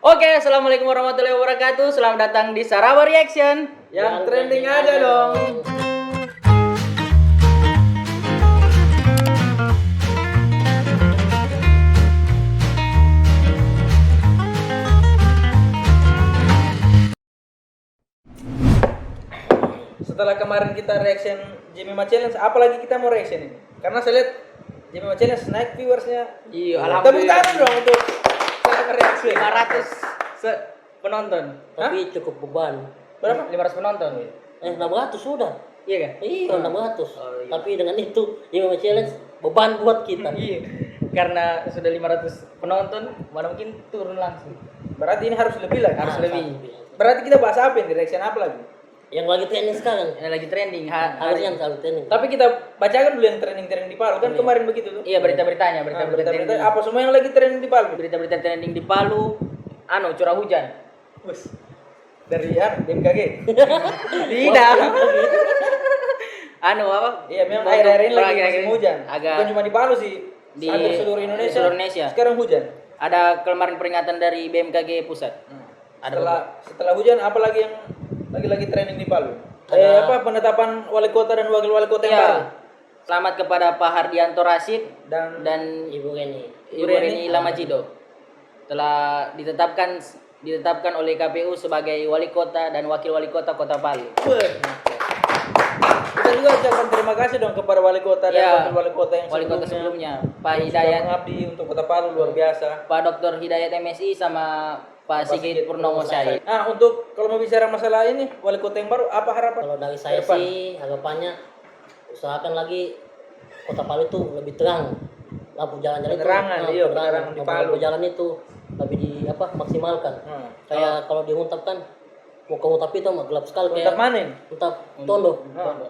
Oke, assalamualaikum warahmatullahi wabarakatuh. Selamat datang di Sarawa Reaction. Yang trending aja dong. Setelah kemarin kita reaction Jemima Challenge, apalagi kita mau reaction ini? Karena saya lihat Jemima Challenge naik viewersnya. Iya, Tepuk alhamdulillah. tangan dong untuk saya reaction. 500 penonton. Tapi cukup beban. Berapa? 500 penonton. 600 sudah. Iya kan? Iya, 600. Oh, iya. Tapi dengan itu, Jemima Challenge beban buat kita. Iya. Karena sudah 500 penonton, mana mungkin turun langsung. Berarti ini harus lebih lagi. Harus Nah, lebih. Berarti kita bahas apa ini? Reaction apa lagi? Yang lagi trending sekarang. Yang lagi trending. Harusnya yang selalu trending. Tapi kita bacakan dulu yang trending di Palu kan Iya. kemarin begitu tuh. Iya, berita-beritanya, Nah, berita-berita berita-berita trending. apa semua yang lagi trending di Palu? Berita-berita trending di Palu. Curah hujan. Bus. Dari BMKG. Tidak. Apa? Iya, memang akhir-akhir ini lagi Akhir-akhir musim ini hujan. agak Bukan cuma di Palu sih. di Hampir seluruh Indonesia. seluruh Indonesia. Sekarang hujan. Ada kemarin peringatan dari BMKG pusat. Setelah hujan apa lagi yang lagi trending di Palu? Ada- Penetapan wali kota dan wakil wali kota yang Ya. baru Selamat kepada Pak Hardianto Rashid dan Ibu Reni. Ibu Reni Lamajido telah ditetapkan oleh KPU sebagai wali kota dan wakil wali kota Kota Palu. kita juga ucapkan terima kasih dong kepada wali kota dan Ya, wakil wali kota yang wali kota sebelumnya, Pak yang sudah Hidayat, mengabdi untuk Kota Palu luar biasa. Pak Dr. Hidayat MSI sama Pak Sigit Purnomo Syahid. Nah, untuk kalau mau bicara masalah ini wali kota yang baru, apa harapan? Kalau dari saya Depan. sih harapannya usahakan lagi Kota Palu itu lebih terang. Lampu jalan-jalan Penerangan, itu, iya, penerangan di Palu. lampu jalan itu lebih maksimalkan. Kayak kalau diuntapkan mau ke untap itu mah gelap sekali Untap mana ini? untap tondo.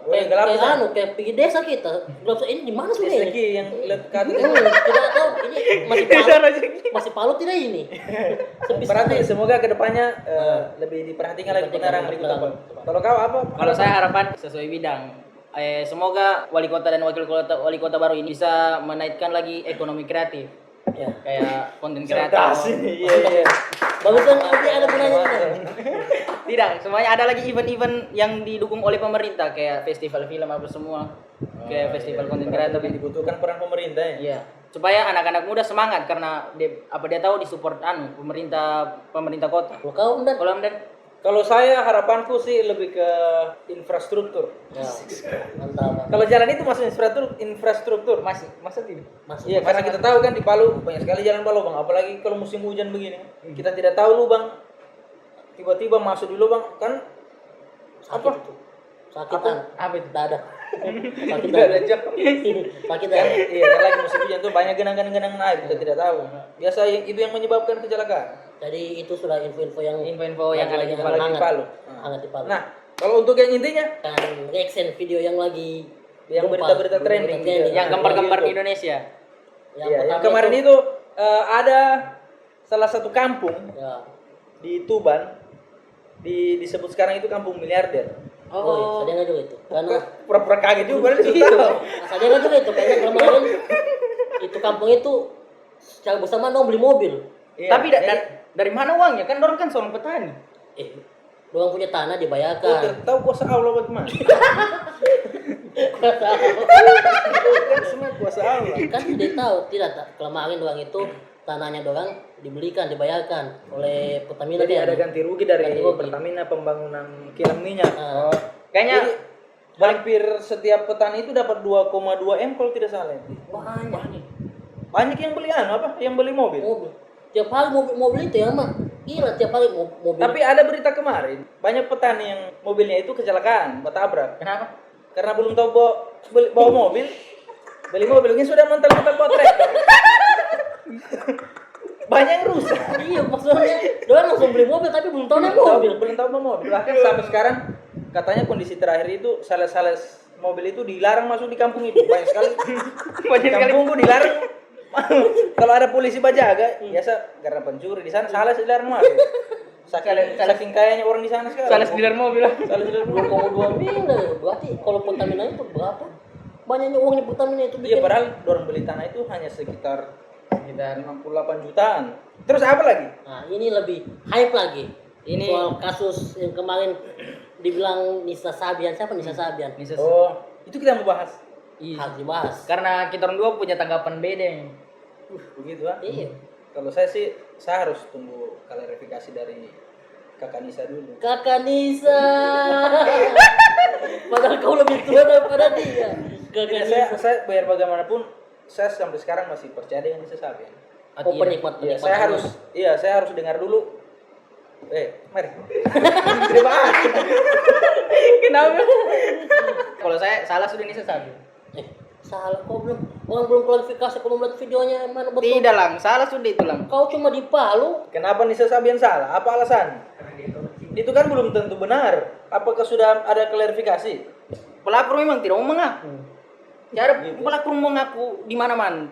Yang gelap kayak sana. kayak pergi desa kita. Gelap ini di mana sih ini? Rezeki yang lihat ke atas. Tidak tahu ini masih Palu tidak ini. Sepi Berarti sekali. semoga kedepannya lebih diperhatikan lagi penerangan di Kota Palu. Kalau kau apa? Kalau saya harapan sesuai bidang. Semoga wali kota dan wakil wali kota baru ini bisa menaikkan lagi ekonomi kreatif. Ya. Kayak konten kreatif. Sertasi. Iya. Bagus kan nanti ada gunanya. Tidak, semuanya ada lagi event-event yang didukung oleh pemerintah kayak festival film apa semua. Kayak festival konten kreatif. Lebih dibutuhkan peran pemerintah ya. Iya, supaya anak-anak muda semangat karena dia tahu disupport pemerintah kota. Kalau kau enggak Kalau Hamdan, Kalau saya harapanku sih lebih ke infrastruktur. ya, mantap. Kalau jalan itu masuk infrastruktur. masa tidak? Masuk. Iya, karena kita tahu kan di Palu banyak sekali jalan berlubang, apalagi kalau musim hujan begini. Kita tidak tahu lubang, tiba-tiba masuk di lubang kan Sakit apa? itu. Sakitan. Apa itu? Dada. Sakit Tidak ada dada. jam. Sakit Kan, dada. iya, kan lagi musim hujan tuh banyak genangan-genangan air, kita tidak tahu. Biasa itu yang menyebabkan kecelakaan. Jadi itu sudah info-info yang Info-info yang ada di Palu. hangat. Di Palu. Hangat di Palu. Nah, kalau untuk yang intinya Dan reaction video yang lagi yang gempa, berita-berita trending, Yang gambar-gambar di Indonesia. Yang Iya, yang pertama kemarin itu ada salah satu kampung ya. di Tuban disebut sekarang itu kampung miliarder. Oh, iya, sadenya juga itu. Karena Pura-pura kaget juga padahal sudah tahu. sadenya juga itu karena kemarin itu kampung itu secara bersama dong beli mobil. Iya, Tapi dari mana uangnya? Kan orang kan seorang petani. Doang punya tanah Oh, dibayarkan. tahu kuasa Allah bagaimana? Kan semua kuasa Allah. Kan tidak tahu, tidak kemarin doang itu tanahnya doang dibelikan, dibayarkan oleh Pertamina. Jadi kan? ada ganti rugi dari Ganti rugi. Pertamina pembangunan kilang minyak. Ah. Kayaknya Jadi, hampir setiap petani itu dapat 2,2 M kalau tidak salah. Banyak. Banyak yang beli apa? Yang beli mobil. Mobil. Tiap hari mobil itu ya mah. Gila tiap hari mobil. Tapi ada berita kemarin, banyak petani yang mobilnya itu kecelakaan, bertabrak. kenapa? Karena belum tahu bawa mobil, beli mobil ini sudah mental-mental bawa tractor. Banyak yang rusak. Iya maksudnya doang langsung beli mobil tapi belum tahu naik mobil. Belum tahu bawa mobil. Bahkan sampai sekarang katanya kondisi terakhir itu sales-sales mobil itu dilarang masuk di kampung itu. Banyak sekali. Banyak sekali. Kampungku dilarang. Kalau ada polisi bajaga, biasa karena pencuri di sana sales dilarang masuk. Saking kayanya orang di sana sekarang. Sales dealer mobil. Sales dilarang masuk. 2,2 miliar. Berarti kalau Pertamina itu berapa? Banyaknya uangnya Pertamina itu Iya, bikin. padahal orang beli tanah itu hanya sekitar Sekitar 68 jutaan. Terus apa lagi? Nah, ini lebih hype lagi. Ini- soal kasus yang kemarin dibilang Nisa Sabian. Siapa Nisa Sabian? Nisa. Oh, itu kita mau bahas. Iya. Harus dibahas. Karena kita orang dua punya tanggapan beda nih. Begitu ah. Iya. Kalau saya sih, saya harus tunggu klarifikasi dari Kakak Nisa dulu. Kakak Nisa. Padahal kau lebih tua daripada dia. Kakak Tidak, Nisa. saya biar bagaimanapun, saya sampai sekarang masih percaya dengan Nisa Sabian. Oh, penikmat. Iya, saya harus dengar dulu. Mari. Terima kasih. Kenapa? Kalau saya salah sudah Nisa Sabian. Salah, kau orang belum klarifikasi, kau belum lihat videonya mana betul. Tidak lang, salah sudah itu lang. Kau cuma di Palu. Kenapa Nisa Sabian salah? Apa alasan? Itu kan belum tentu benar. Apakah sudah ada klarifikasi? Pelapor memang tidak mau mengaku. Cara pelapor mengaku di mana-mana.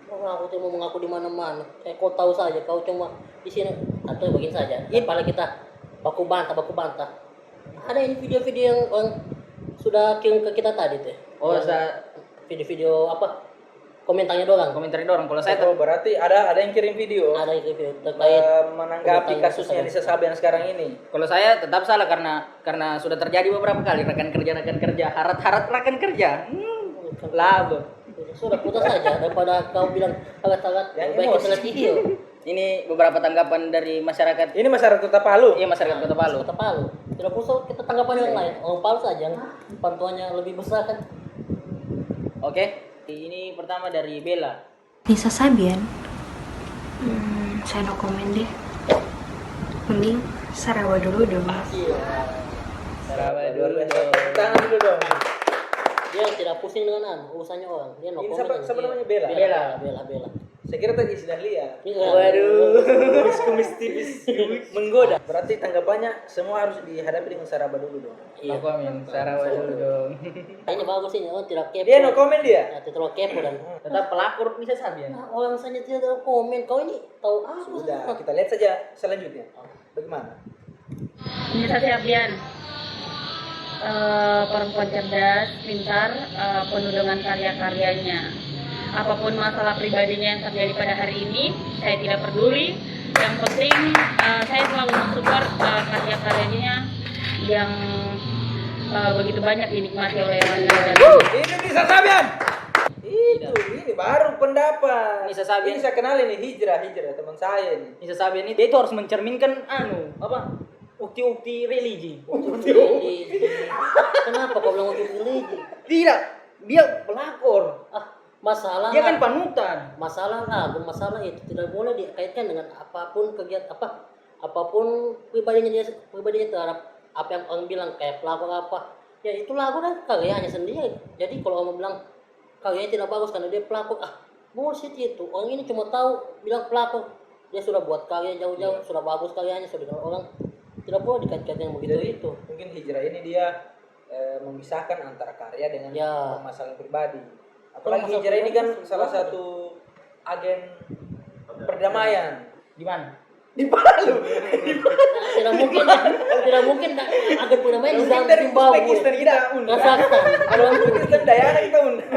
Aku tuh mau mengaku di mana-mana. Kau tahu saja, kau cuma di sini atau begini saja. Paling kita baku bantah. Ada ini video-video yang orang sudah kirim ke kita tadi tuh. Oh, Video-video apa? Komentarnya doang. komentari dorong. Kalau saya Oh, berarti ada yang kirim video Ada video terkait menanggapi komentarnya kasusnya tersebut. Nisa Sabian sekarang ini. kalau saya tetap salah karena sudah terjadi beberapa kali rekan kerja, harat rekan kerja. Labo. Sudah putus saja daripada kau bilang sangat-sangat Yang baik emosi. kita lihat video. Ini beberapa tanggapan dari masyarakat. Ini masyarakat Kota Palu. Iya, masyarakat Kota Palu. Kota Palu. Tidak perlu kita tanggapan yang lain. Orang Palu saja yang bantuannya lebih besar kan. Oke. Ini pertama dari Bella. Nisa Sabian, saya no komen deh. Mending Sarawa dulu dong. Sarawak Luar biasa. Tangan dulu dong. Dia tidak pusing dengan urusannya orang. Dia no Ini comment. siapa namanya? Bella? Bella. Saya kira tadi sudah lihat. Iya. Kumis tipis menggoda. Berarti tanggapannya semua harus dihadapi dengan Saraba dulu dong. Iya. Aku amin. Sarawak dulu dong. Ini bagus ini, orang tidak kepo. Dia no komen dia. Ya, tidak terlalu kepo dan Tetap pelakor bisa Sabian. nah, orang saja tidak terlalu komen. Kau ini tahu apa? Sudah, kita lihat saja selanjutnya. Bagaimana? Nisa Sabian, perempuan cerdas, pintar, penuh dengan karya-karyanya. Apapun masalah pribadinya yang terjadi pada hari ini, saya tidak peduli. Yang penting saya selalu mensupport karya-karyanya yang begitu banyak dinikmati oleh warga dan Ini Nisa Sabian. Ini baru pendapat. Nisa Sabian. Ini saya kenal ini hijrah teman saya ini. Nisa Sabian ini dia itu harus mencerminkan ukti-ukti religi. Religi. Kenapa kau bilang untuk religi? Tidak, dia pelakor. Masalah Dia kan panutan. masalah masalah itu tidak boleh dikaitkan dengan apapun kegiatan apapun pribadinya terhadap apa yang orang bilang kayak pelakor apa. Ya itu lagu dan karyanya sendiri. Jadi kalau orang bilang karyanya tidak bagus karena dia pelakor, bullshit itu. Orang ini cuma tahu bilang pelakor. Dia sudah buat karya jauh-jauh, sudah bagus karyanya, sudah dengan orang. Tidak boleh dikait-kaitkan yang begitu Jadi itu. mungkin hijrah ini dia memisahkan antara karya dengan Ya. permasalahan pribadi. Apalagi Kalau hijrah ini kan masalah salah pribadi, satu agen perdamaian. Di mana? Di Palu. Tidak mungkin agar perdamaian di Mungkin dari Zimbabwe. Uzbekistan kita undang. Kazakhstan. Ada Uzbekistan Dayana kita undang.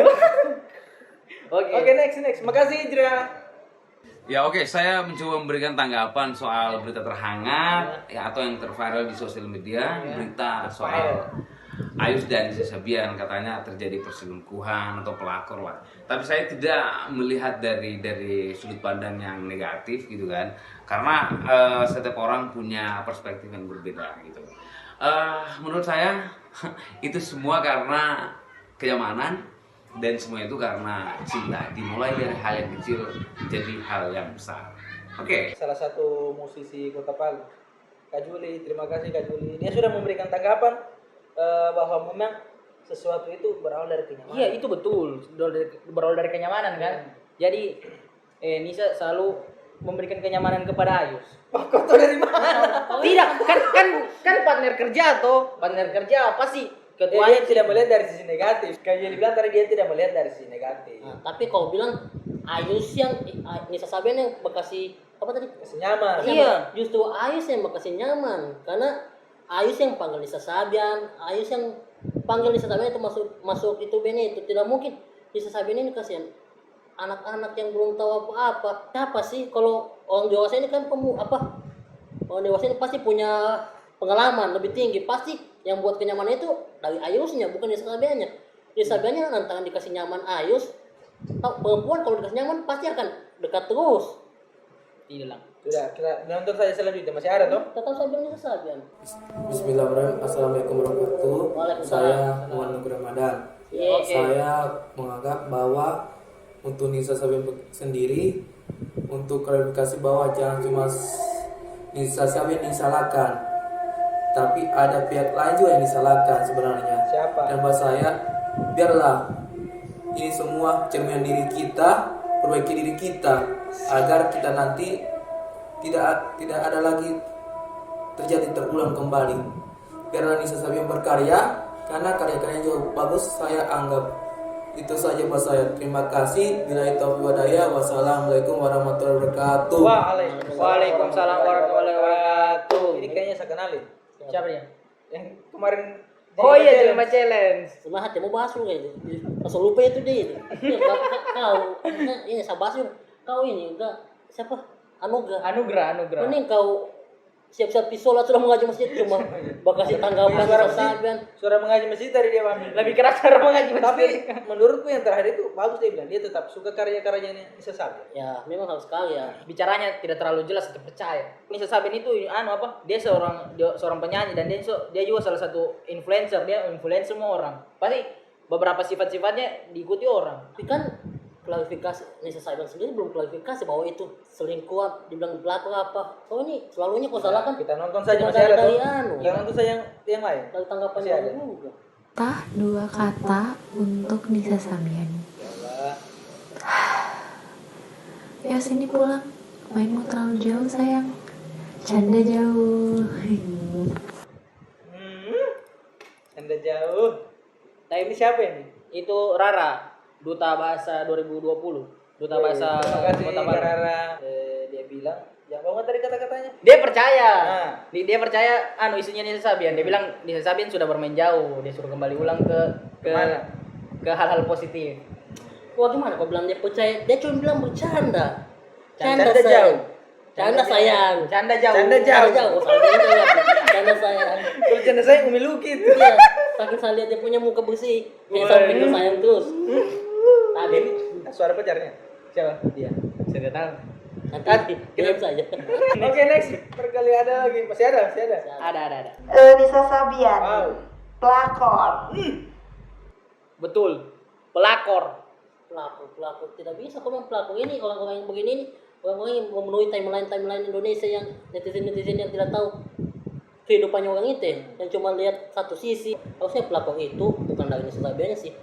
Oke. Oke, next. Makasih hijrah. Ya oke, saya mencoba memberikan tanggapan soal berita terhangat ya atau yang terviral di sosial media, berita soal Ayus dan Nisa Sabian katanya terjadi perselingkuhan atau pelakor lah. Tapi saya tidak melihat dari sudut pandang yang negatif gitu kan, karena setiap orang punya perspektif yang berbeda gitu. Menurut saya itu semua karena kenyamanan dan semua itu karena cinta. Dimulai dari hal yang kecil jadi hal yang besar. Oke. Salah satu musisi Kota Palu, Kak Juli. Terima kasih Kak Juli. Dia sudah memberikan tanggapan bahwa memang sesuatu itu berawal dari kenyamanan. Iya, itu betul. Berawal dari kenyamanan kan. Jadi Nisa selalu memberikan kenyamanan kepada Ayus. Kau tahu dari mana? Tidak, kan partner kerja apa sih? Dia Ketuanya tidak melihat dari sisi negatif. Kayak yang dibilang tadi dia tidak melihat dari sisi negatif. Nah, tapi kalau bilang Ayus yang Nisa Sabian yang bekasi apa tadi? Kasih nyaman. Iya. Justru Ayus yang bekasi nyaman karena Ayus yang panggil Nisa Sabian, Ayus yang panggil Nisa Sabian itu masuk itu Bene itu tidak mungkin Nisa Sabian ini kasihan anak-anak yang belum tahu apa-apa. Siapa sih kalau orang dewasa ini kan orang dewasa ini pasti punya pengalaman lebih tinggi. Pasti yang buat kenyamanan itu dari Ayusnya, bukan Nisa Sabiannya. Nisa Sabiannya nantang dikasih nyaman Ayus. Perempuan kalau dikasih nyaman pasti akan dekat terus. Tidak lang. Sudah, kita nonton saja selanjutnya. Masih ada toh? Tetap Sabian Nisa Sabian. Bismillahirrahmanirrahim. Assalamualaikum warahmatullahi wabarakatuh. Waalaikumsalam. Saya Muhammad Nugur Ramadan. Iya. Saya menganggap bahwa untuk Nisa Sabian sendiri, untuk klarifikasi bahwa jangan cuma Nisa Sabian disalahkan, tapi ada pihak lain juga yang disalahkan sebenarnya. Siapa? Dan buat saya, biarlah ini semua cerminan diri kita, perbaiki diri kita agar kita nanti tidak ada lagi terjadi terulang kembali. Biarlah Nisa Sabian berkarya, karena karya-karyanya juga bagus. Saya anggap itu saja buat saya. Terima kasih. Billahi taufiq wal hidayah. Wassalamualaikum warahmatullahi wabarakatuh. Waalaikumsalam warahmatullahi wabarakatuh. Ini kayaknya saya kenalin. Siapa dia? Yang kemarin Oh iya, Jelma Challenge. Cuma hati mau bahas lu kayaknya. Langsung lupa itu dia. Kau ini Sabasur. Kau ini enggak siapa? Anugerah. Mending kau siap-siap pisolat sudah mengaji masjid cuma bakal kasih tanggapan Suara Sabian. suara mengaji masjid tadi dia ambil. Lebih keras cara mengaji. Tapi menurutku yang terakhir itu bagus, dia bilang dia tetap suka karya-karyanya Nisa Sabian. Ya, memang harus karya. Bicaranya tidak terlalu jelas, tetap percaya. Nisa Sabian itu dia seorang penyanyi dan dia juga salah satu influencer. Dia influencer semua orang. Pasti beberapa sifat-sifatnya diikuti orang. Tapi kan klarifikasi Nisa Sabian sendiri belum klarifikasi bahwa itu selingkuh, dibilang pelaku apa. Oh ini selalunya kau salahkan. Kita nonton saja, cuma masih ada dari tuh. Kita nonton saja yang lain. Dari tanggapannya Masih ada. juga. Dua kata untuk Nisa Sabian. Ya sini pulang. Mainmu terlalu jauh sayang. Canda jauh. Anda jauh. Nah ini siapa ini? Itu Rara, Duta Bahasa 2020. Duta Bahasa Terima kasih Kota Baru. Rara. Dia bilang, yang banget tadi kata-katanya. Dia percaya. Nah. Dia percaya isunya Nisa Sabian. Dia bilang Nisa Sabian sudah bermain jauh. Dia suruh kembali ulang ke Mana? ke hal-hal positif. Wah gimana kau bilang dia percaya? Dia cuma bilang bercanda. Canda sayang. jauh. Canda sayang. Canda jauh. Canda jauh. Canda sayang. Kalau canda saya Umi Lukit. Iya, saking saya lihat dia punya muka bersih, kayak sampai ke sayang terus. Tadi Ini suara pacarnya. Siapa? Dia. Saya tidak tahu. nanti diam saja. Oke, next. Berkali ada lagi. Masih ada. Ada. Nisa Sabian, Wow. pelakor. Betul. Pelakor. Pelakor tidak bisa kau bilang pelakor ini orang-orang yang begini ini orang-orang yang memenuhi timeline Indonesia yang netizen yang tidak tahu kehidupannya orang itu yang cuma lihat satu sisi. Harusnya pelakor itu bukan dari Nisa Sabiannya sih,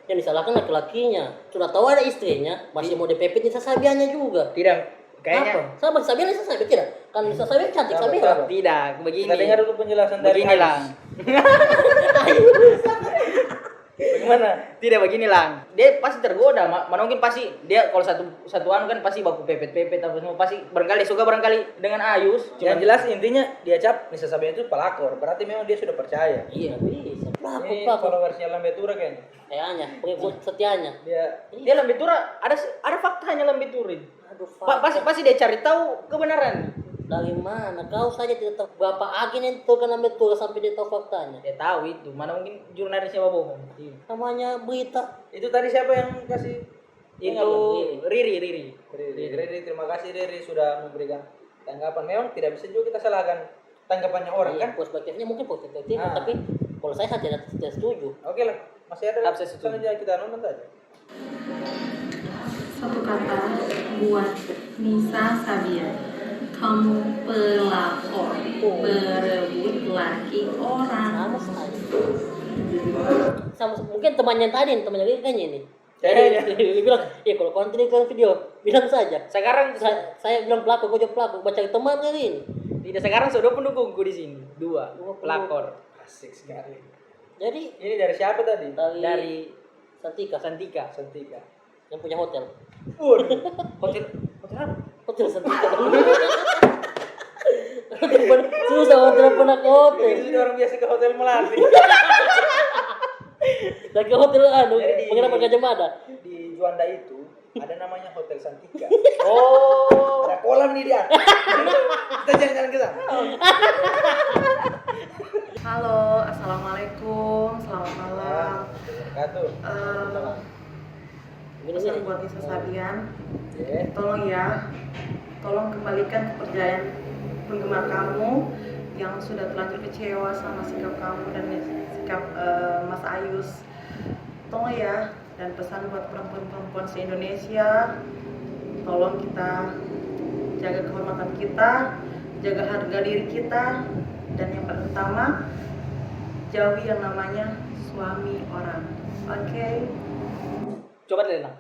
yang disalahkan laki-lakinya. Sudah tahu ada istrinya masih mau dipepet Nisa Sabiannya juga. Tidak. Kayaknya Apa? Sama Nisa Sabian Nisa Sabian tidak? Kan Nisa Sabian cantik Sabar, Sabian. sabar. tidak. Begini. Kita dengar dulu penjelasan dari Begini Ais. lang. Bagaimana? Tidak begini lang. Dia pasti tergoda. Mana mungkin pasti dia kalau satuan kan pasti baku pepet apa semua pasti barangkali suka barangkali dengan Ayus. Yang jelas intinya dia cap Nisa Sabian itu pelakor. Berarti memang dia sudah percaya. Iya bisa. Ini Pelakor. followersnya Lambetura kayaknya. Kayaknya pengikut setianya. Dia Lambetura ada faktanya Lambetura. Aduh, Pasti dia cari tahu kebenaran. dari mana? Kau saja tidak tahu berapa agen yang terkena betul sampai dia tahu faktanya. Dia tahu itu. Mana mungkin jurnalisnya bohong. Namanya berita. Itu tadi siapa yang kasih? Itu Riri. Riri, terima kasih Riri sudah memberikan tanggapan. Memang tidak bisa juga kita salahkan tanggapannya orang kan. Perspektifnya mungkin positif, Ah. tapi kalau saya tidak setuju. Oke lah, masih ada. Saya setuju. Saja kita nonton saja. Satu kata buat Nisa Sabian, kamu pelakor, berebut laki orang. Sama mungkin temannya tadi, temannya Riri kayaknya ini. Kayaknya. Dia bilang, ya kalau kau nanti nonton video, bilang saja. Sekarang Saya bilang pelakor, kau jadi pelakor, baca teman Riri ini. tidak sekarang sudah pendukungku di sini. Dua pelakor. Asik sekali. Jadi Ini dari siapa tadi? Dari Santika Santika. yang punya hotel. hotel apa? Hotel Santika. Susah hotel pernah ke hotel. Ini sudah orang biasa ke hotel Melati. Dan ke hotel Jadi mengenapa Gajah Mada. Di Juanda itu ada ada namanya Hotel Santika. Oh. Ada kolam nih dia. Kita jalan-jalan ke sana. Halo, assalamualaikum, selamat malam. Wabarakatuh. Pesan buat Nisa Sabian, Oke. tolong ya, tolong kembalikan kepercayaan penggemar kamu yang sudah terlanjur kecewa sama sikap kamu dan sikap Mas Ayus. Tolong ya, dan pesan buat perempuan-perempuan se-Indonesia, tolong kita jaga kehormatan kita, jaga harga diri kita, dan yang paling utama, jauhi yang namanya suami orang. Oke? Coba deh Lang.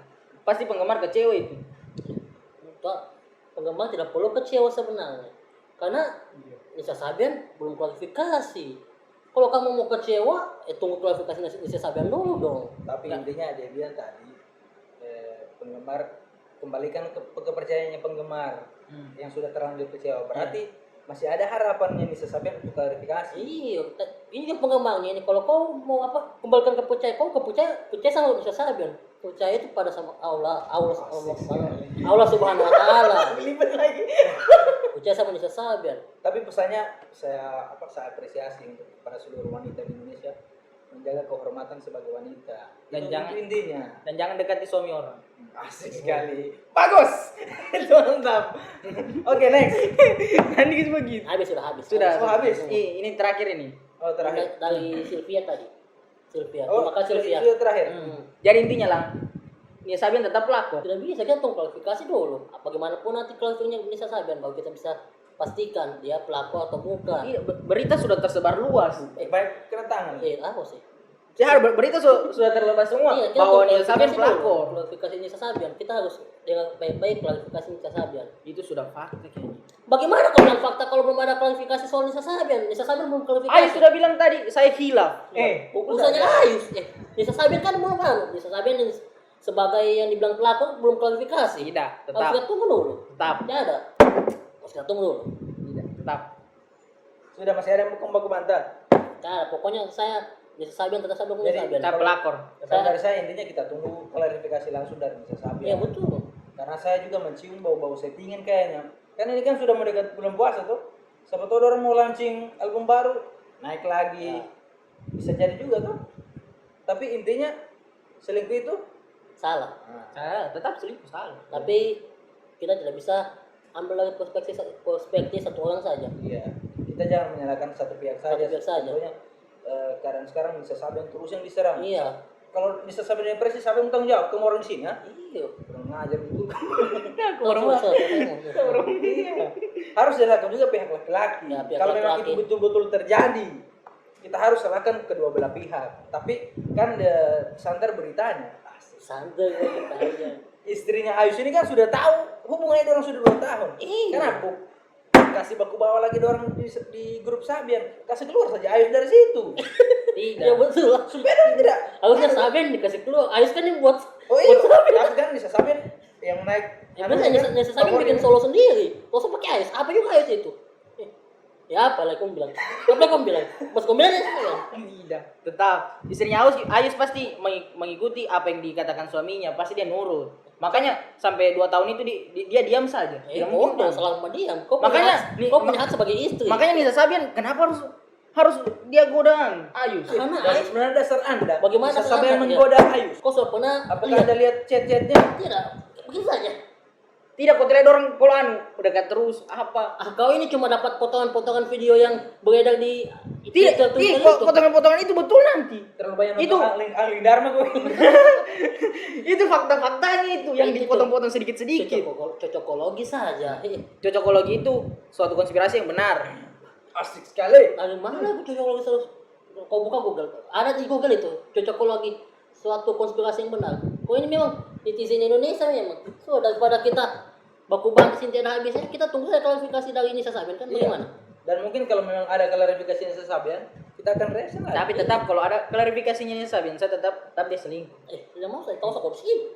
Pasti penggemar kecewa itu. Penggemar tidak perlu kecewa sebenarnya, karena Nisa Sabian belum kualifikasi. Kalau kamu mau kecewa, tunggu kualifikasi Nisa Sabian dulu dong. Tapi intinya dia bilang tadi penggemar kembalikan kepercayaannya penggemar yang sudah terlanjur kecewa. Berarti masih ada harapannya Nisa Sabian untuk klarifikasi. Iya, ini kan penggemarnya ini. Kalau kau mau kembalikan kepercayaan, kau percaya sama Nisa Sabian. Percaya itu pada sama Allah Subhanahu Wa Taala. Belibet lagi. Percaya sama Nisa Sabian. Tapi pesannya saya apresiasi untuk para seluruh wanita di Indonesia menjaga kehormatan sebagai wanita. Dan Itu intinya. Dan jangan dekati suami orang. Asik sekali. Bagus. Itu mantap. Oke, next. Nanti gitu begitu. Habis. Sudah. Oh, habis. Ini terakhir ini. Oh, terakhir. Dari Sylvia tadi. Sylvia. Oh, Terima kasih Sylvia. itu terakhir. Jadi intinya Lang, Nisa Sabian tetap pelakor. Tidak bisa, kita tunggu kualifikasi dulu. Bagaimanapun nanti kualifikasinya Nisa Sabian, baru kita bisa pastikan dia pelakor atau bukan. Iya, berita sudah tersebar luas. Baik kena tangan. Apa sih? Berita sudah terlepas semua Iya, kita bahwa tunggu Nisa Sabian kualifikasi dulu. pelakor. Kualifikasi Nisa Sabian, kita harus dengan baik-baik kualifikasi Nisa Sabian. Itu sudah fakta kayaknya. Bagaimana kau bilang fakta kalau belum ada kualifikasi soal Nisa Sabian? Nisa Sabian belum kualifikasi. Ayus sudah bilang tadi, saya hilaf. Urusannya Ayus. Nisa Sabian kan belum kan? Nisa Sabian yang sebagai yang dibilang pelakor belum kualifikasi. Tidak, Harus tetap. kita tunggu dulu. Tetap. Tidak ada. Harus kita tunggu dulu. Tidak, tetap. Sudah masih ada yang baku bantah. Tidak ada. Pokoknya saya Nisa Sabian tetap saya dukung Nisa Sabian. Tetap pelakor. Pesan dari saya intinya kita tunggu klarifikasi langsung dari Nisa Sabian. Iya betul. Karena saya juga mencium bau-bau settingan kayaknya. Kan ini kan sudah mendekat bulan puasa tuh. Siapa tahu orang mau launching album baru, naik lagi. Bisa jadi juga tuh. Tapi intinya selingkuh itu Salah. Tetap selingkuh salah. Tapi kita tidak bisa ambil lagi perspektif satu orang saja. iya. Kita jangan menyalahkan satu pihak saja. Satu pihak saja. Contohnya karena sekarang Nisa Sabian terus yang diserang. Iya. Kalau Nisa Sabian depresi, siapa yang tanggung jawab? Kamu orang di sini ya? Iya. Kurang ngajar itu. Iya. Harus disalahkan juga pihak laki-laki. Ya, pihak Kalau memang laki-laki. itu betul-betul terjadi, kita harus salahkan kedua belah pihak. Tapi kan santer beritanya, Santai kita aja. istrinya Ayus ini kan sudah tahu hubungannya orang sudah 2 tahun. Iya. Kenapa? Kasih baku bawa lagi orang di grup Sabian, kasih keluar saja Ayus dari situ. Tidak. Iya betul. Supaya tidak. Harusnya Sabian dikasih keluar. Ayus kan yang buat. Oh iya, tapi kan Nisa Sabian yang naik. Ya betul, Nisa Sabian bikin solo sendiri. Kau usah pakai Ayus. Apa juga Ayus itu? Ya apa lah kamu bilang? Apa kamu bilang? Mas kamu bilang ya? Tidak. Tetap. Istrinya Ayus pasti mengikuti apa yang dikatakan suaminya. Pasti dia nurut. Makanya sampai 2 tahun itu dia diam saja. Tidak Kau mungkin. jangan salah sama dia. Kau Makanya, kau punya hak sebagai istri. Makanya Nisa Sabian kenapa harus dia godaan Ayus? Karena Dan Ayus. sebenarnya dasar Anda, Bagaimana Nisa Sabian Anda? menggoda Ayus. Kau sudah pernah? Apakah Anda lihat chat-chatnya? Tidak. Begitu saja. Tidak, kau tidak orang kalau dekat terus apa? Kau ini cuma dapat potongan-potongan video yang beredar di Tidak, potongan-potongan itu betul nanti. Terlalu banyak Itu- nonton Angling Dharma gue. Itu fakta-faktanya itu yang Itu. dipotong-potong sedikit-sedikit. Cocokologi saja. Cocokologi itu suatu konspirasi yang benar. Asik sekali. Dari mana itu cocokologi terus? Kau buka Google. Ada di Google itu cocokologi suatu konspirasi yang benar. Kau ini memang netizen Indonesia memang. So daripada kita baku bangkis tiada habisnya, kita tunggu saja klarifikasi dari Nisa Sabian kan bagaimana? Dan mungkin kalau memang ada klarifikasi Nisa Sabian, kita akan reaksi lagi. Tapi tetap kalau ada klarifikasinya Nisa Sabian, saya tetap dia selingkuh. Tidak mau saya tahu kau sih.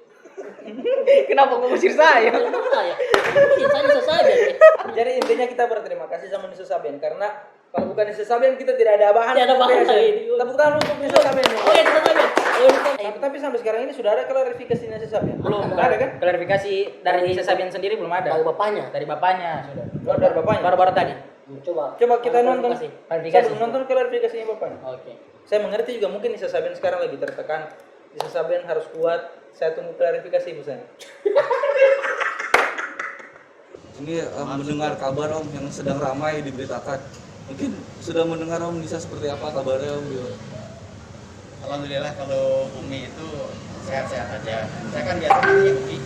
Kenapa kau usir saya? Tidak mau saya. Saya Nisa Sabian. Jadi intinya kita berterima kasih sama Nisa Sabian karena kalau bukan Nisa Sabian kita tidak ada bahan. Tidak ada untuk bahan reaksi. lagi. Tepuk tangan untuk Nisa Sabian. Oke, Nisa Sabian. Tapi sampai sekarang ini sudah ada klarifikasi Nisa Sabian? Belum ada kan? Klarifikasi dari Nisa Sabian sendiri belum ada. Dari bapaknya. Dari bapaknya sudah. Oh, dari bapaknya. Baru-baru tadi. Coba kita nonton. Klarifikasi. Saya belum nonton klarifikasinya bapaknya. Oke. Saya mengerti juga mungkin Nisa Sabian sekarang lagi tertekan. Nisa Sabian harus kuat. Saya tunggu klarifikasi ibu saya. Ini mendengar kabar Om yang sedang ramai diberitakan. Mungkin sudah mendengar Om Nisa seperti apa kabarnya Om? Alhamdulillah kalau Umi itu sehat-sehat aja. Saya kan biasa nanya Umi.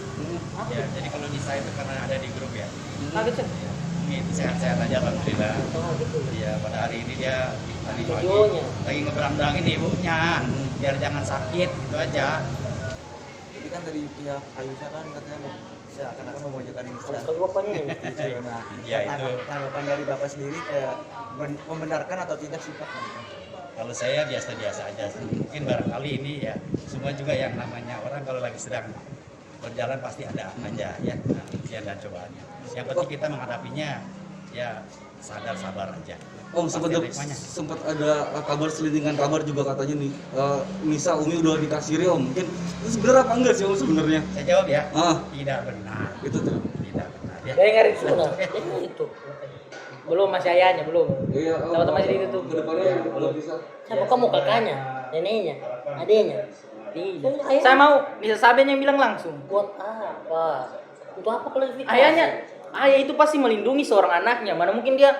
Ya, jadi kalau Nisa itu karena ada di grup ya. Umi itu sehat-sehat aja alhamdulillah. Iya, pada hari ini dia tadi pagi lagi ngeberang-berangin ibunya biar jangan sakit gitu aja. Ini kan dari pihak Ayusha kan katanya seakan-akan memojokkan Nisa. Kalau bapaknya ini. Nah, Ya itu. tanggapan dari Bapak sendiri kayak membenarkan atau tidak sih Pak? Kalau saya biasa-biasa aja sih. Mungkin barangkali ini ya semua juga yang namanya orang kalau lagi sedang berjalan pasti ada aja ya ujian dan cobaannya. Yang penting kita menghadapinya ya sabar aja. Om sempat ada kabar selintingan kabar juga katanya nih Nisa Umi udah dikasiri Om. Mungkin itu sebenarnya apa enggak sih Om sebenarnya? Saya jawab ya. Tidak benar. Itu tuh. Tidak benar. Ya. Saya ngari Sudah, itu. Belum masih ayahnya belum. Iya. Tahu masih ditutup. Kedepannya kalau bisa. Siapa kamu kakaknya, neneknya, adiknya? Tidak. Saya mau Nisa Sabian yang bilang langsung. Buat apa? Untuk apa klarifikasi? Ayah itu pasti melindungi seorang anaknya. Mana mungkin dia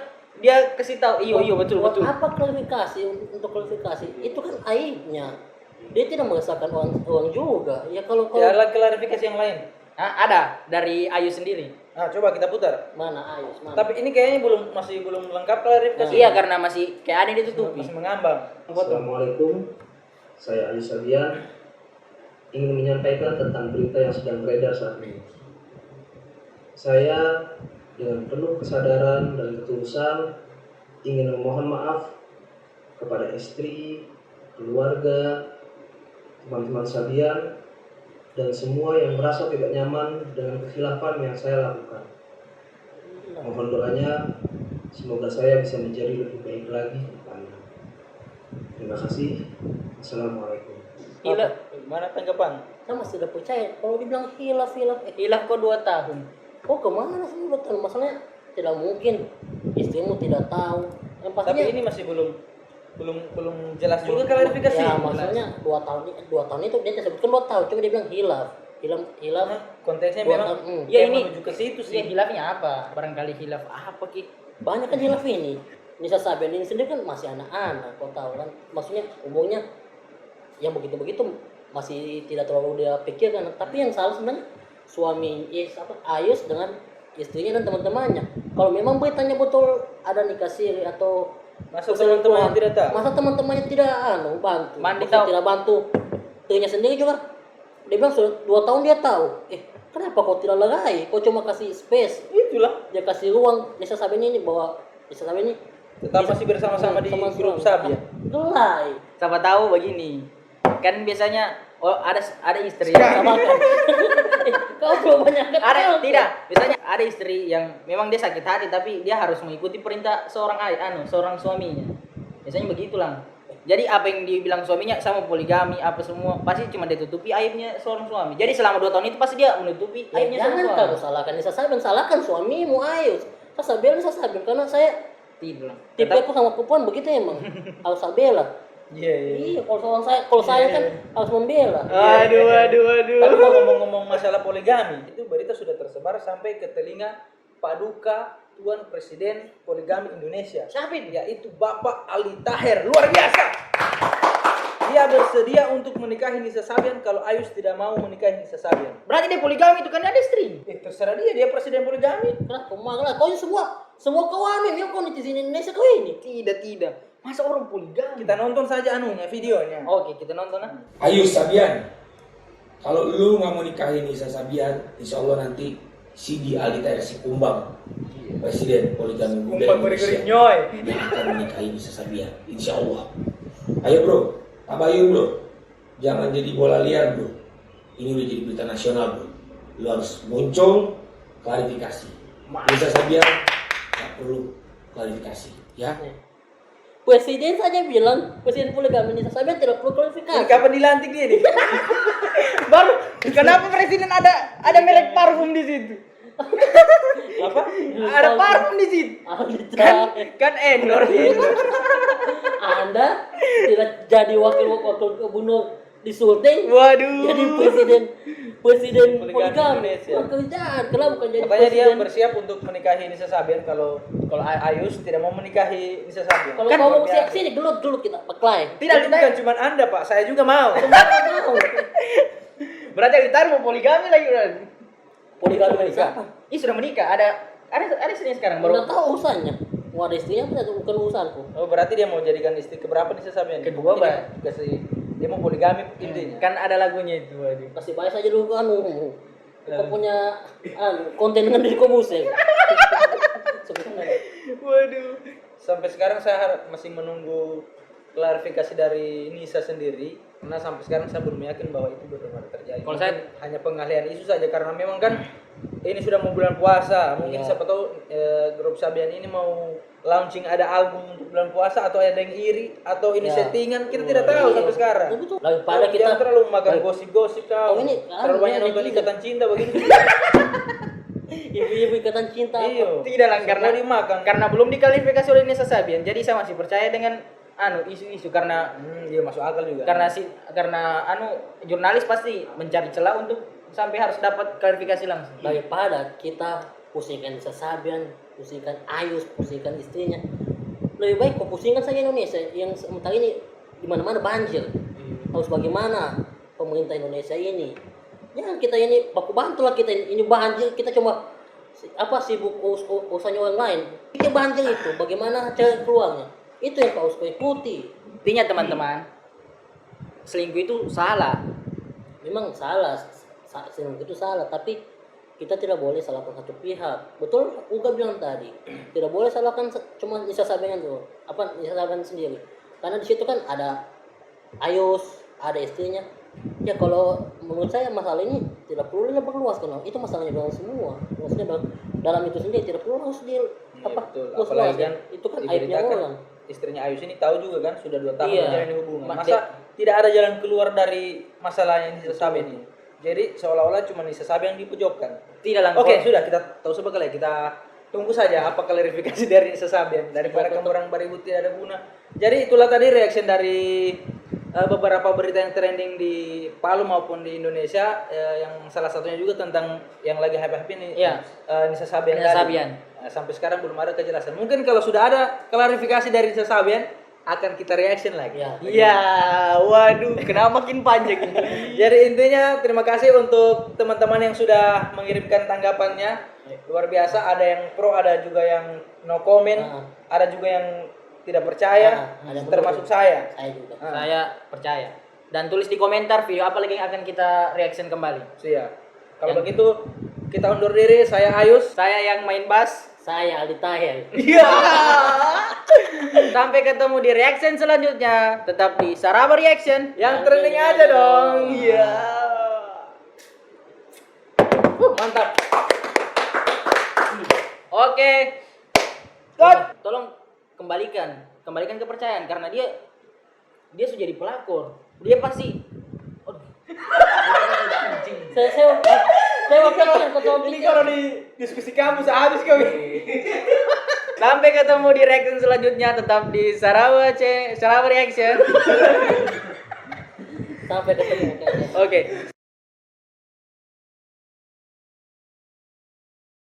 kasih tahu. Iya betul. Buat apa klarifikasi? Untuk klarifikasi itu kan aibnya. Dia tidak mengesahkan uang juga. Ya kalau Ya, ada klarifikasi yang lain. Ada dari Ayu sendiri. Nah, coba kita putar. mana Ayus? Mana? Tapi ini kayaknya masih belum lengkap klarifikasi. Iya karena masih kayak ada ditutupi. Masih mengambang. Assalamualaikum, saya Ali Sabian ingin menyampaikan tentang berita yang sedang beredar saat ini. Saya dengan penuh kesadaran dan ketulusan ingin memohon maaf kepada istri, keluarga, teman-teman Sabian, dan semua yang merasa tidak nyaman dengan kekhilafan yang saya lakukan. Mohon doanya, semoga saya bisa menjadi lebih baik lagi ke depannya. Terima kasih. Assalamualaikum. Hilaf. Mana tanggapan? Saya masih tidak percaya. Kalau dibilang hilaf. Hilaf kok 2 tahun. Oh kemana sih 2 tahun? Masalahnya tidak mungkin istrimu tidak tahu. Yang pastinya, Tapi ini masih belum jelas juga klarifikasi. Ya maksudnya 2 tahun itu dia sebutkan 2 tahun. Coba dia bilang hilaf. Konteksnya 2 memang tahun. Ya ini menuju ke situ Iya, sih. hilafnya apa? Barangkali hilaf apa Ki? Banyak kan hilaf ini. Nisa Sabian ini sendiri kan masih anak-anak, kau tahu kan. Maksudnya umurnya yang begitu-begitu masih tidak terlalu dia pikirkan. Tapi yang salah sebenarnya suami Ayus dengan istrinya dan teman-temannya. Kalau memang beritanya betul ada nikah siri atau Masa teman-teman tidak tahu? masa teman-temannya tidak bantu. Mandi Maksudnya tahu. tidak bantu. Istrinya sendiri juga dia bilang sudah 2 tahun dia tahu. Kenapa kau tidak lerai? Kau cuma kasih space. Itulah. Dia kasih ruang Nisa Sabian ini bahwa Nisa Sabian ini Tetap masih bersama-sama di grup Sabian. Gelai. Siapa tahu begini. Kan biasanya ada istri yang Kau belum banyak ada tidak biasanya ada istri yang memang dia sakit hati tapi dia harus mengikuti perintah seorang suaminya. Biasanya begitulah. Jadi apa yang dibilang suaminya sama poligami apa semua pasti cuma ditutupi aibnya seorang suami. Jadi selama 2 tahun itu pasti dia menutupi aibnya seorang Jangan suami. kau salahkan Nisa Sabian, salahkan suamimu Ayus. Saya bela Nisa Sabian karena saya Tidak. tipe aku sama perempuan begitu emang. Harus saya bela. Iya, kalau saya kan harus membela. Aduh. Iya. Tapi kalau ngomong-ngomong masalah poligami, itu berita sudah tersebar sampai ke telinga Pak Duka Tuan Presiden Poligami Indonesia. Siapa itu? Yaitu Bapak Ali Taher. Luar biasa. Dia bersedia untuk menikahi Nisa Sabian kalau Ayus tidak mau menikahi Nisa Sabian. Berarti dia poligami itu kan ada istri. Terserah dia Presiden Poligami. Kenapa malah kau ini semua kau aneh yang kau netizen Indonesia kau ini. Tidak. Masa orang poligami? Kita nonton saja videonya. Oke, kita nonton ah. Ayus Sabian, kalau lu nggak mau nikahin Nisa Sabian, insya Allah nanti Sidi Ali Taher Sikumbang, Presiden Poligami Muda Indonesia, yang akan menikahi Nisa Sabian, insya Allah. Ayo bro, tabayun bro, jangan jadi bola liar bro. Ini udah jadi berita nasional bro. Lu harus muncul klarifikasi. Nisa Sabian nggak perlu klarifikasi, ya. Presiden saja bilang presiden poligami Nisa Sabian tidak perlu kualifikasi. Kapan dilantik dia nih? Baru kenapa presiden ada merek parfum di situ? Apa? Ada parfum di situ. Kan endorse. Anda tidak jadi wakil gubernur di Sulteng. Waduh. Jadi presiden poligami. Indonesia. Pekerjaan, kenapa bukan jadi Makanya dia presiden? bersiap untuk menikahi Nisa Sabian kalau Ayus tidak mau menikahi Nisa Sabian. Kalau kamu siap sini gelut kita paklai. Tidak, bukan cuma Anda, Pak. Saya juga mau. Berarti ditaruh mau poligami lagi berarti. Poligami lagi siapa? Ih sudah menikah. Ada istrinya sekarang baru. Udah tahu urusannya. Mau ada istrinya bukan urusanku. Oh, berarti dia mau jadikan istri keberapa Nisa Sabian? Kedua, Pak. Dia mau poligami intinya. Kan ada lagunya itu. Waduh. Kasih baik saja dulu kau punya konten dengan diri kau musik. Waduh. Sampai sekarang saya masih menunggu klarifikasi dari Nisa sendiri karena sampai sekarang saya belum yakin bahwa itu benar-benar terjadi. Kalau saya hanya pengalihan isu saja karena memang kan ini sudah mau bulan puasa. Mungkin siapa tahu grup Sabian ini mau launching ada album untuk bulan puasa atau ada yang iri atau ini settingan, kita tidak tahu sampai sekarang. Daripada kita jangan terlalu makan gosip-gosip kau. Ini terlalu banyak nonton Ikatan Cinta begini. Ibu-ibu Ikatan Cinta. Iya. Tidak lah karena dimakan. Karena belum dikualifikasi oleh Nisa Sabian. Jadi saya masih percaya dengan isu-isu karena dia masuk akal juga. Karena jurnalis pasti mencari celah untuk sampai harus dapat klarifikasi langsung. Daripada kita pusingkan Nisa Sabian, pusingkan Ayus, pusingkan istrinya. Lebih baik kau pusingkan saja Indonesia yang sementara ini di mana-mana banjir. Harus bagaimana pemerintah Indonesia ini? Jangan kita ini baku bantulah kita ini banjir, kita cuma sibuk urusannya orang lain. Kita banjir itu bagaimana cara keluarnya? Itu yang kau harus ikuti. Intinya teman-teman, selingkuh itu salah. Memang salah, selingkuh itu salah, tapi kita tidak boleh salahkan satu pihak. Betul, Uga bilang tadi, tidak boleh salahkan cuma Nisa Sabian itu, Nisa Sabian sendiri. Karena di situ kan ada Ayus, ada istrinya. Ya kalau menurut saya masalah ini tidak perlu diperluas karena itu masalahnya dengan semua. Maksudnya dalam itu sendiri tidak perlu harus apalagi kan itu kan aibnya orang. Istrinya Ayus ini tahu juga kan sudah 2 tahun menjalani hubungan. Masa tidak ada jalan keluar dari masalahnya Nisa Sabian ini. Jadi seolah-olah cuma Nisa Sabian yang dipojokkan. Tidak lah. Oke, sudah kita tahu sebekali kita tunggu saja apa klarifikasi dari Nisa Sabian daripada kamu orang beribut tidak ada guna. Jadi itulah tadi reaction dari beberapa berita yang trending di Palu maupun di Indonesia, yang salah satunya juga tentang yang lagi hype-hype ini, Nisa Sabian. Sampai sekarang belum ada kejelasan. Mungkin kalau sudah ada klarifikasi dari Nisa Sabian akan kita reaction lagi. Ya, waduh, kenapa makin panjang ini? Jadi intinya terima kasih untuk teman-teman yang sudah mengirimkan tanggapannya. Luar biasa, ada yang pro, ada juga yang no comment, ada juga yang tidak percaya, termasuk saya. Saya juga. Saya percaya. Dan tulis di komentar video apa lagi yang akan kita reaction kembali. Siap. Kalau begitu kita undur diri. Saya Ayus, saya yang main bass, saya Aldi Tahir. Iya. Sampai ketemu di reaction selanjutnya. Tetap di Saraba Reaction. Yang trending aja dong. Iya. Mantap. Oke. Tolong kembalikan kepercayaan karena dia sudah jadi pelakor. Dia pasti saya waktu ini kalau di diskusi kampus habis kau. Sampai ketemu di reaction selanjutnya, tetap di Saraba Reaction. Sampai ketemu. Oke.